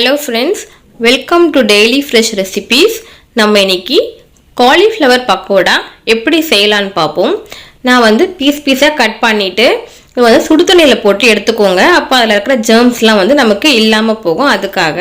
Hello friends, welcome to Daily Fresh Recipes. நம்ம இன்னைக்கு Cauliflower Pakoda எப்படி செய்யலாம்னு பாப்போம். நான் வந்து பீஸா கட் பண்ணிட்டு இது வந்து சுடு தண்ணியில போட்டு எடுத்துக்கோங்க. அப்ப அதுல இருக்கிற germsலாம் வந்து நமக்கு இல்லாம போகும். அதுக்காக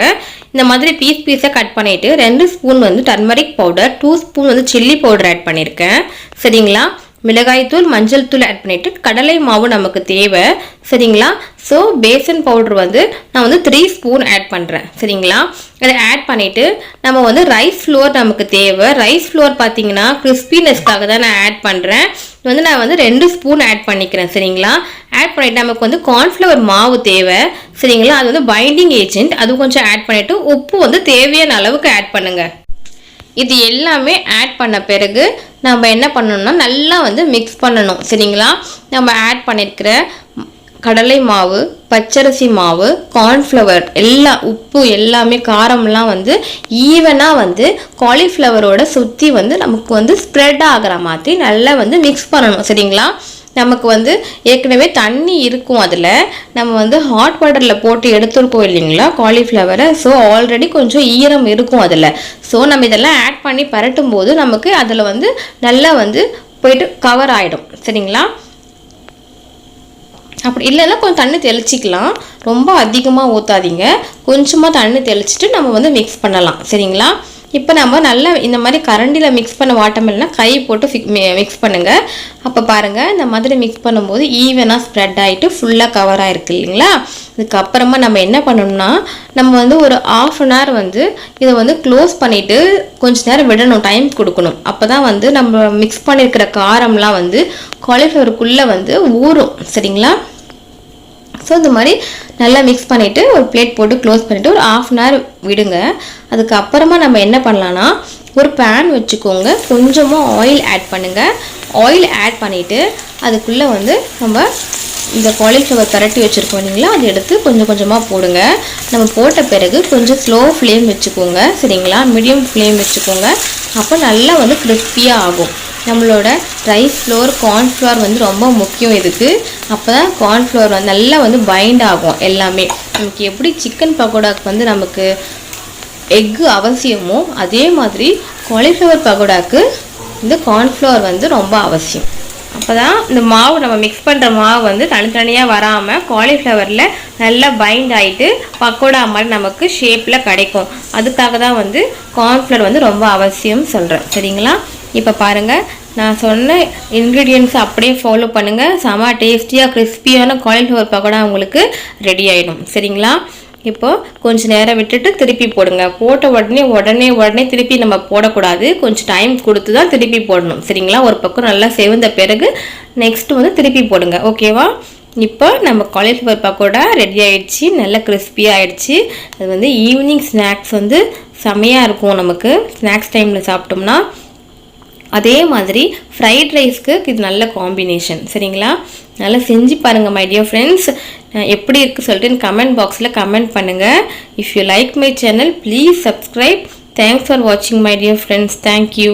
இந்த மாதிரி பீஸா கட் பண்ணிட்டு 2 ஸ்பூன் வந்து டர்மரிக் பவுடர், 2 ஸ்பூன் வந்து chilli powder ஆட் பண்ணிருக்கேன். சரிங்களா? மிளகாய் தூள், மஞ்சள் தூள் ஆட் பண்ணிட்டு கடலை மாவு நமக்கு தேவை. சரிங்களா? சோ பேசன் பவுடர் வந்து நான் வந்து 3 ஸ்பூன் ஆட் பண்றேன். சரிங்களா? அதை ஆட் பண்ணிட்டு நம்ம வந்து ரைஸ் ஃப்ளோர் நமக்கு தேவை. ரைஸ் ஃப்ளோர் பாத்தீங்கன்னா கிறிஸ்பினஸ்க்காக தான் நான் ஆட் பண்றேன். இது வந்து நான் வந்து 2 ஸ்பூன் ஆட் பண்ணிக்கிறேன். சரிங்களா? ஆட் பண்ணிட்டு நமக்கு வந்து கார்ன்ஃப்ளவர் மாவு தேவை. சரிங்களா? அது வந்து பைண்டிங் ஏஜென்ட், அது கொஞ்சம் ஆட் பண்ணிட்டு உப்பு வந்து தேவையான அளவுக்கு ஆட் பண்ணுங்க. இது எல்லாமே ஆட் பண்ண பிறகு நம்ம என்ன பண்ணணும்னா நல்லா வந்து மிக்ஸ் பண்ணணும். சரிங்களா? நம்ம ஆட் பண்ணிருக்கிற கடலை மாவு, பச்சரிசி மாவு, கார்ன்ஃப்ளவர் எல்லா உப்பு எல்லாமே காரம்லாம் வந்து ஈவனா வந்து காலிஃப்ளவரோட சுற்றி வந்து நமக்கு வந்து ஸ்ப்ரெட் ஆகிற மாதிரி நல்லா வந்து மிக்ஸ் பண்ணணும். சரிங்களா? நமக்கு வந்து ஏற்கனவே தண்ணி இருக்கும், அதில் நம்ம வந்து ஹாட் வாட்டரில் போட்டு எடுத்துருக்கோம் இல்லைங்களா காலிஃப்ளவரை. ஸோ ஆல்ரெடி கொஞ்சம் ஈரம் இருக்கும் அதில். ஸோ நம்ம இதெல்லாம் ஆட் பண்ணி பரட்டும் போது நமக்கு அதில் வந்து நல்லா வந்து போயிட்டு கவர் ஆகிடும். சரிங்களா? அப்படி இல்லைன்னா கொஞ்சம் தண்ணி தெளிச்சிக்கலாம். ரொம்ப அதிகமாக ஊற்றாதீங்க, கொஞ்சமாக தண்ணி தெளிச்சிட்டு நம்ம வந்து மிக்ஸ் பண்ணலாம். சரிங்களா? இப்போ நம்ம நல்லா இந்த மாதிரி கரண்டியில் மிக்ஸ் பண்ண வாட்டர்மெலனா கை போட்டு மிக்ஸ் பண்ணுங்கள். அப்போ பாருங்கள், இந்த மாதிரி மிக்ஸ் பண்ணும்போது ஈவனாக ஸ்ப்ரெட் ஆகிட்டு ஃபுல்லாக கவர் ஆகிருக்கு இல்லைங்களா? இதுக்கப்புறமா நம்ம என்ன பண்ணணும்னா நம்ம வந்து ஒரு 1/2 அன் ஹவர் வந்து இதை வந்து க்ளோஸ் பண்ணிவிட்டு கொஞ்சம் நேரம் விடணும், டைம் கொடுக்கணும். அப்போ தான் வந்து நம்ம மிக்ஸ் பண்ணியிருக்கிற காரம்லாம் வந்து காலிஃப்ளவருக்குள்ளே வந்து ஊறும். சரிங்களா? ஸோ இந்த மாதிரி நல்லா மிக்ஸ் பண்ணிவிட்டு ஒரு பிளேட் போட்டு க்ளோஸ் பண்ணிவிட்டு ஒரு 1/2 அன் ஹவர் விடுங்க. அதுக்கப்புறமா நம்ம என்ன பண்ணலான்னா ஒரு பேன் வச்சுக்கோங்க, கொஞ்சமாக ஆயில் ஆட் பண்ணுங்கள். ஆயில் ஆட் பண்ணிவிட்டு அதுக்குள்ளே வந்து நம்ம இந்த காலிஃப்ளவர் பரட்டி வச்சுருக்கோம் இல்லைங்களா, அதை எடுத்து கொஞ்சம் கொஞ்சமாக போடுங்க. நம்ம போட்ட பிறகு கொஞ்சம் ஸ்லோ ஃப்ளேம் வச்சுக்கோங்க. சரிங்களா? மீடியம் ஃப்ளேம் வச்சுக்கோங்க. அப்போ நல்லா வந்து கிறிஸ்பியாக ஆகும். நம்மளோட ரைஸ் ஃப்ளோர், கார்ன்ஃப்ளவர் வந்து ரொம்ப முக்கியம் இதுக்கு. அப்போ தான் கார்ன்ஃப்ளவர் வந்து நல்லா வந்து பைண்ட் ஆகும் எல்லாமே. நமக்கு எப்படி சிக்கன் பக்கோடாக்கு வந்து நமக்கு எக்கு அவசியமோ அதே மாதிரி காலிஃப்ளவர் பக்கோடாக்கு இந்த கார்ன்ஃப்ளவர் வந்து ரொம்ப அவசியம். அப்போ தான் இந்த மாவு நம்ம மிக்ஸ் பண்ணுற மாவு வந்து தனித்தனியாக வராமல் காலிஃப்ளவரில் நல்லா பைண்ட் ஆகிட்டு பக்கோடா மாதிரி நமக்கு ஷேப்பில் கிடைக்கும். அதுக்காக தான் வந்து கார்ன்ஃப்ளவர் வந்து ரொம்ப அவசியம் சொல்கிறேன். சரிங்களா? இப்போ பாருங்கள், நான் சொன்ன இன்க்ரீடியன்ட்ஸ் அப்படியே ஃபாலோ பண்ணுங்கள். செம டேஸ்டியாக கிறிஸ்பியான காலிஃப்ளவர் பக்கோடா உங்களுக்கு ரெடி ஆகிடும். சரிங்களா? இப்போது கொஞ்சம் நேரம் விட்டுட்டு திருப்பி போடுங்க. போட்ட உடனே திருப்பி நம்ம போடக்கூடாது, கொஞ்சம் டைம் கொடுத்து தான் திருப்பி போடணும். சரிங்களா? ஒரு பக்கம் நல்லா செவந்த பிறகு நெக்ஸ்ட்டு வந்து திருப்பி போடுங்க. ஓகேவா? இப்போ நம்ம காலிஃப்ளவர் பக்கோடா ரெடி ஆகிடுச்சு, நல்லா கிறிஸ்பியாக ஆகிடுச்சு. அது வந்து ஈவினிங் ஸ்நாக்ஸ் வந்து செமையாக இருக்கும் நமக்கு, ஸ்நாக்ஸ் டைமில் சாப்பிட்டோம்னா. அதே மாதிரி ஃப்ரைட் ரைஸ்க்கு இது நல்ல காம்பினேஷன். சரிங்களா? நல்லா செஞ்சு பாருங்கள் மை டியர் ஃப்ரெண்ட்ஸ். எப்படி இருக்குது சொல்லிட்டு கமெண்ட் பாக்ஸில் கமெண்ட் பண்ணுங்கள். If you like my channel please subscribe. Thanks for வாட்சிங் மை டியர் ஃப்ரெண்ட்ஸ். தேங்க்யூ.